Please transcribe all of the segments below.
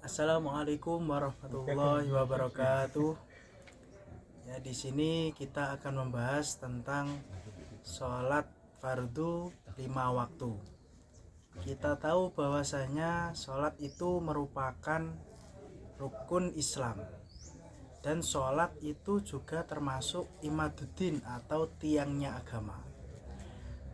Assalamualaikum warahmatullahi wabarakatuh. Ya, di sini kita akan membahas tentang sholat fardu 5 waktu. Kita tahu bahwasanya sholat itu merupakan rukun Islam, dan sholat itu juga termasuk imaduddin atau tiangnya agama.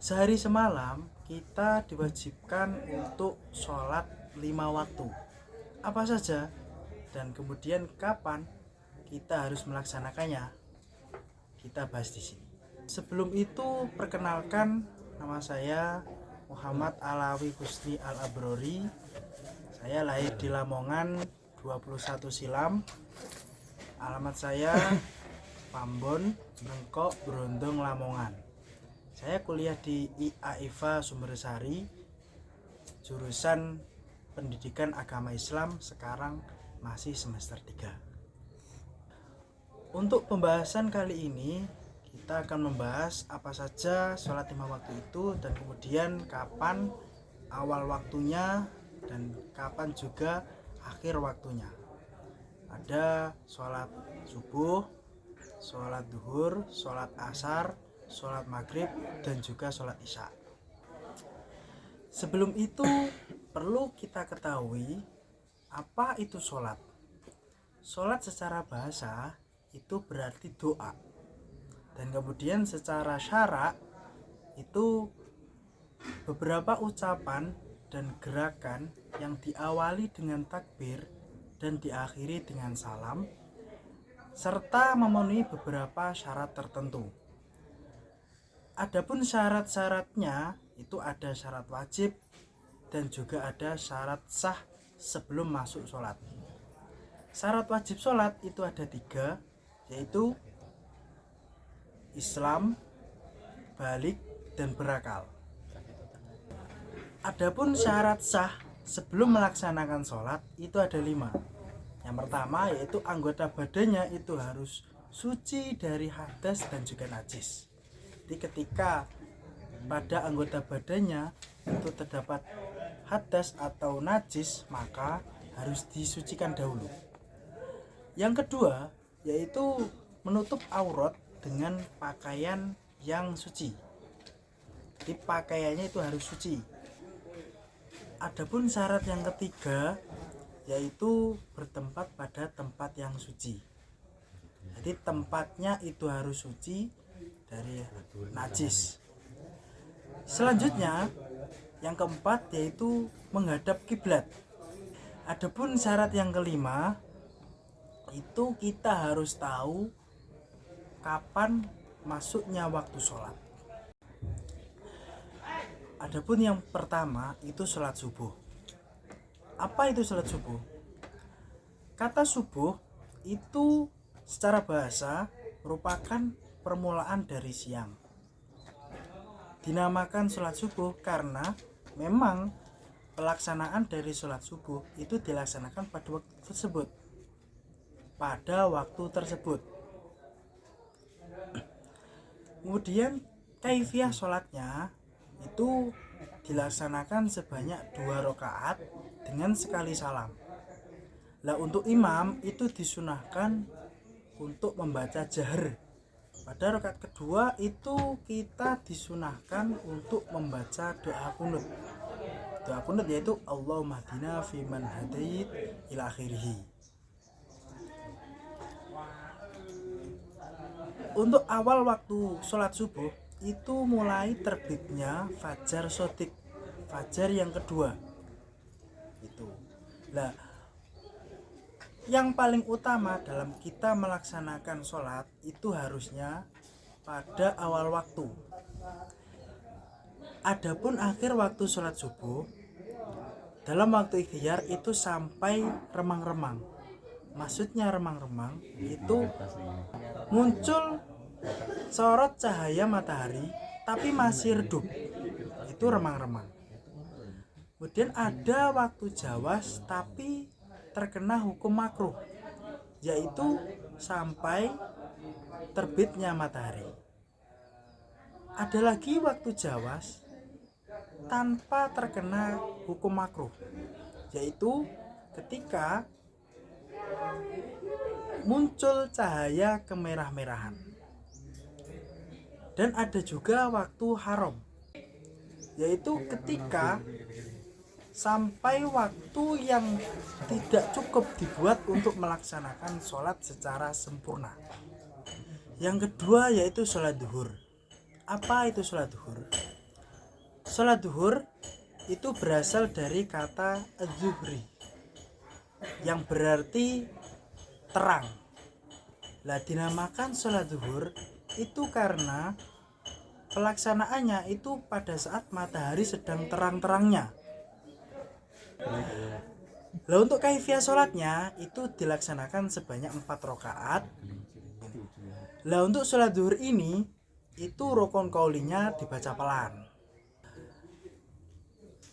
Sehari semalam kita diwajibkan untuk sholat 5 waktu. Apa saja dan kemudian kapan kita harus melaksanakannya, kita bahas di sini. Sebelum itu, perkenalkan, nama saya Muhammad Alawi Husni Al-Abrori. Saya lahir di Lamongan 21 Silam. Alamat saya Pambon, Mengkok, Brondong, Lamongan. Saya kuliah di IAIFA Sumbersari, jurusan Pendidikan Agama Islam, sekarang masih semester 3. Untuk pembahasan kali ini kita akan membahas apa saja sholat 5 waktu itu, dan kemudian kapan awal waktunya dan kapan juga akhir waktunya. Ada sholat subuh, sholat duhur, sholat asar, sholat maghrib, dan juga sholat isya. Sebelum itu perlu kita ketahui apa itu sholat. Sholat secara bahasa itu berarti doa, dan kemudian secara syarak itu beberapa ucapan dan gerakan yang diawali dengan takbir dan diakhiri dengan salam, serta memenuhi beberapa syarat tertentu. Adapun syarat-syaratnya itu ada syarat wajib dan juga ada syarat sah sebelum masuk sholat. Syarat wajib sholat itu ada 3, yaitu Islam, balik, dan berakal. Adapun syarat sah sebelum melaksanakan sholat itu ada 5. Yang pertama yaitu anggota badannya itu harus suci dari hadas dan juga najis. Jadi ketika pada anggota badannya itu terdapat hadas atau najis, maka harus disucikan dahulu. Yang kedua yaitu menutup aurat dengan pakaian yang suci. Jadi pakaiannya itu harus suci. Adapun syarat yang ketiga yaitu bertempat pada tempat yang suci. Jadi tempatnya itu harus suci dari najis. Selanjutnya yang keempat yaitu menghadap kiblat. Adapun syarat yang kelima itu kita harus tahu kapan masuknya waktu sholat. Adapun yang pertama itu sholat subuh. Apa itu sholat subuh? Kata subuh itu secara bahasa merupakan permulaan dari siang. Dinamakan sholat subuh karena memang pelaksanaan dari sholat subuh itu dilaksanakan pada waktu tersebut. Kemudian kaifiyah sholatnya itu dilaksanakan sebanyak 2 rakaat dengan sekali salam. Lah untuk imam itu disunahkan untuk membaca jahar. Pada rakaat kedua itu kita disunahkan untuk membaca doa kunut. Doa kunut yaitu Allahumma hdina fiman hadait ila akhirih. Untuk awal waktu sholat subuh itu mulai terbitnya fajar sodik, fajar yang kedua. Itu. Lah, yang paling utama dalam kita melaksanakan sholat itu harusnya pada awal waktu. Adapun akhir waktu sholat subuh dalam waktu ikhtiar itu sampai remang-remang. Maksudnya remang-remang itu muncul sorot cahaya matahari tapi masih redup, itu remang-remang. Kemudian ada waktu jawas tapi terkena hukum makruh, yaitu sampai terbitnya matahari. Ada lagi waktu jawas tanpa terkena hukum makruh, yaitu ketika muncul cahaya kemerah-merahan. Dan ada juga waktu haram, yaitu ketika sampai waktu yang tidak cukup dibuat untuk melaksanakan sholat secara sempurna. Yang kedua yaitu sholat duhur. Apa itu sholat duhur? Sholat duhur itu berasal dari kata az-zuhri yang berarti terang. Lah, dinamakan sholat duhur itu karena pelaksanaannya itu pada saat matahari sedang terang-terangnya. Lah, untuk kaifiyah sholatnya itu dilaksanakan sebanyak 4 rakaat. Lah, untuk sholat duhur ini itu rukun qaulinya dibaca pelan.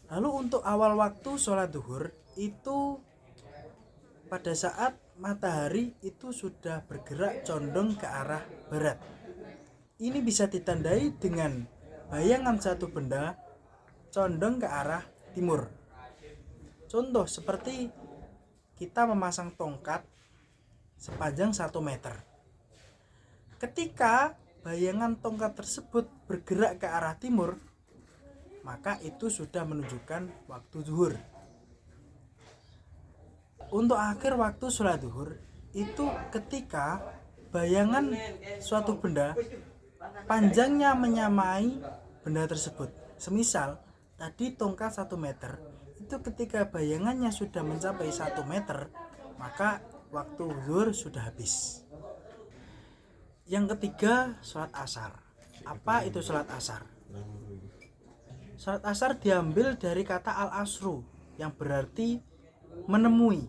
Lalu untuk awal waktu sholat duhur itu pada saat matahari itu sudah bergerak condong ke arah barat. Ini bisa ditandai dengan bayangan satu benda condong ke arah timur. Contoh seperti kita memasang tongkat sepanjang 1 meter. Ketika bayangan tongkat tersebut bergerak ke arah timur, maka itu sudah menunjukkan waktu zuhur. Untuk akhir waktu sholat duhur itu ketika bayangan suatu benda panjangnya menyamai benda tersebut. Semisal tadi tongkat 1 meter, itu ketika bayangannya sudah mencapai 1 meter, maka waktu zuhur sudah habis. Yang ketiga, sholat asar. Apa itu sholat asar? Sholat asar diambil dari kata al-asru yang berarti menemui.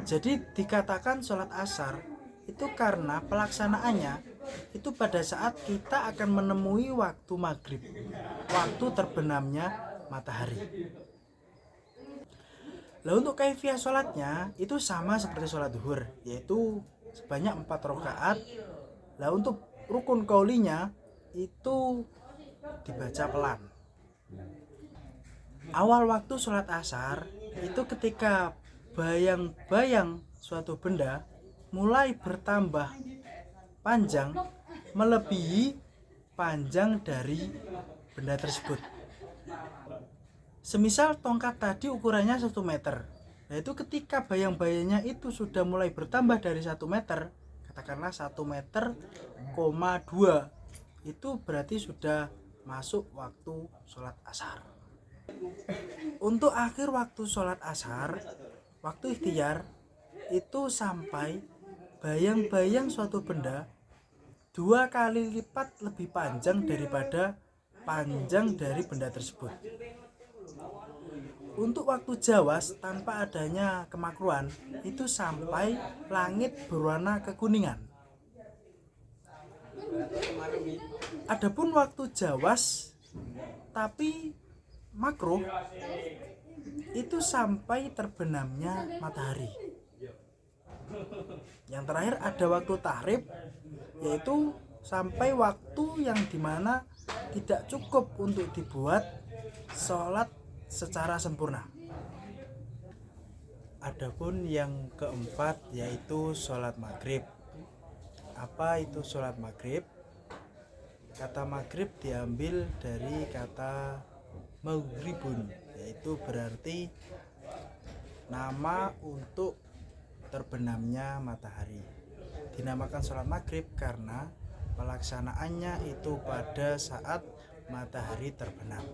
Jadi dikatakan sholat asar itu karena pelaksanaannya itu pada saat kita akan menemui waktu maghrib, waktu terbenamnya matahari. Lalu untuk kaifiyah sholatnya itu sama seperti sholat duhur, yaitu sebanyak 4 rakaat. Lah, untuk rukun qaulinya itu dibaca pelan. Awal waktu sholat asar itu ketika bayang-bayang suatu benda mulai bertambah panjang melebihi panjang dari benda tersebut. Semisal tongkat tadi ukurannya 1 meter, yaitu ketika bayang-bayangnya itu sudah mulai bertambah dari 1 meter, katakanlah 1 meter, 2, itu berarti sudah masuk waktu sholat asar. Untuk akhir waktu sholat asar, waktu ikhtiar itu sampai bayang-bayang suatu benda 2 kali lipat lebih panjang daripada panjang dari benda tersebut. Untuk waktu jawas tanpa adanya kemakruhan itu sampai langit berwarna kekuningan. Adapun waktu jawas tapi makruh itu sampai terbenamnya matahari. Yang terakhir ada waktu tahrib, yaitu sampai waktu yang dimana tidak cukup untuk dibuat sholat secara sempurna. Adapun yang keempat yaitu sholat maghrib. Apa itu sholat maghrib? Kata maghrib diambil dari kata maghribun, yaitu berarti nama untuk terbenamnya matahari. Dinamakan sholat maghrib karena pelaksanaannya itu pada saat matahari terbenam.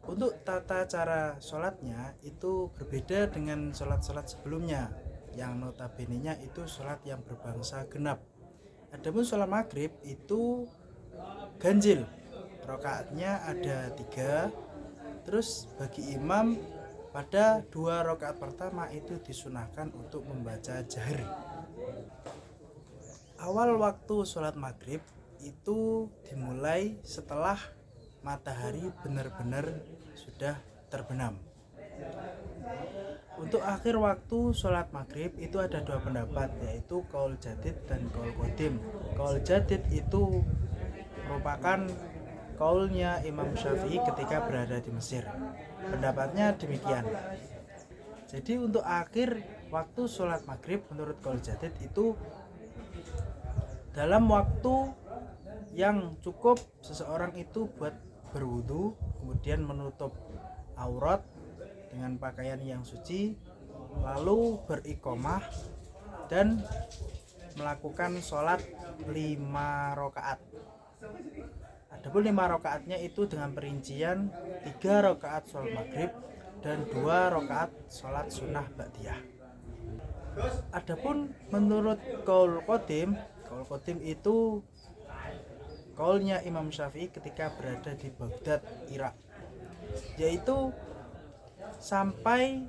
Untuk tata cara sholatnya itu berbeda dengan sholat-sholat sebelumnya yang notabene-nya itu sholat yang berbangsa genap. Adapun sholat maghrib itu ganjil, rakaatnya ada 3. Terus bagi imam pada 2 rakaat pertama itu disunahkan untuk membaca jahar. Awal waktu sholat maghrib itu dimulai setelah matahari benar-benar sudah terbenam. Untuk akhir waktu sholat maghrib itu ada 2 pendapat, yaitu qaul jadid dan qaul qadim. Qaul jadid itu merupakan qaulnya Imam Syafi'i ketika berada di Mesir. Pendapatnya demikian, Jadi untuk akhir waktu sholat maghrib menurut qaul jadid itu dalam waktu yang cukup seseorang itu buat berwudu, kemudian menutup aurat dengan pakaian yang suci, lalu beriqomah dan melakukan sholat 5 rakaat. Adapun 5 rakaatnya itu dengan perincian 3 rakaat sholat maghrib dan 2 rakaat sholat sunnah ba'diyah. Adapun menurut qaul qadim itu qaulnya Imam Syafi'i ketika berada di Baghdad, Irak, yaitu sampai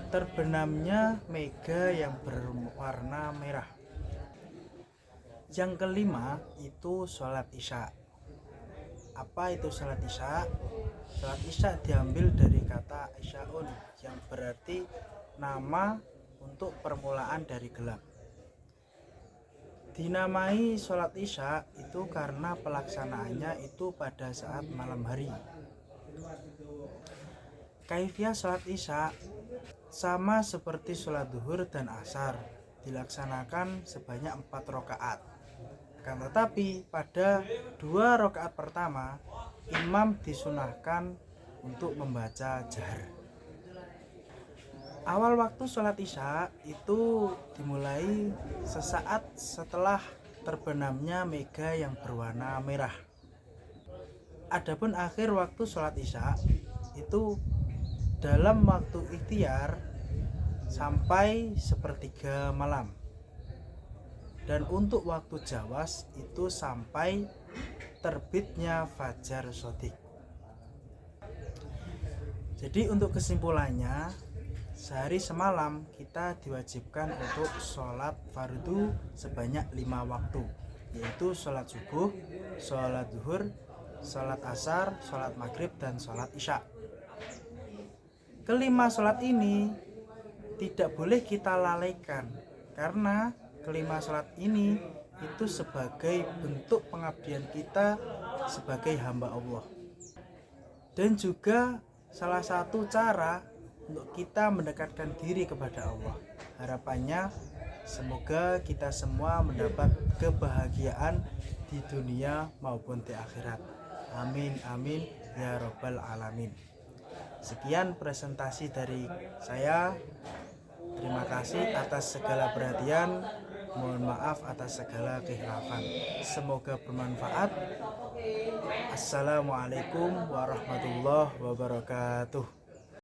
terbenamnya mega yang berwarna merah. Yang kelima itu sholat isya. Apa itu sholat isya? Sholat isya diambil dari kata isyaun yang berarti nama untuk permulaan dari gelap. Dinamai sholat isya itu karena pelaksanaannya itu pada saat malam hari. Kaifiyah sholat isya sama seperti sholat duhur dan asar, dilaksanakan sebanyak 4 rakaat. Akan tetapi pada 2 rakaat pertama imam disunahkan untuk membaca jahar. Awal waktu sholat isya itu dimulai sesaat setelah terbenamnya mega yang berwarna merah. Adapun akhir waktu sholat isya itu dalam waktu ikhtiar sampai sepertiga malam. Dan untuk waktu jawas itu sampai terbitnya fajar shodiq. Jadi untuk kesimpulannya, sehari semalam kita diwajibkan untuk sholat fardu sebanyak 5 waktu, yaitu sholat subuh, sholat zuhur, sholat asar, sholat maghrib, dan sholat isya. Kelima sholat ini tidak boleh kita lalaikan, karena kelima sholat ini itu sebagai bentuk pengabdian kita sebagai hamba Allah, dan juga salah satu cara untuk kita mendekatkan diri kepada Allah. Harapannya semoga kita semua mendapat kebahagiaan di dunia maupun di akhirat. Amin amin ya robbal alamin. Sekian presentasi dari saya. Terima kasih atas segala perhatian. Mohon maaf atas segala kekhilafan. Semoga bermanfaat. Assalamualaikum warahmatullahi wabarakatuh.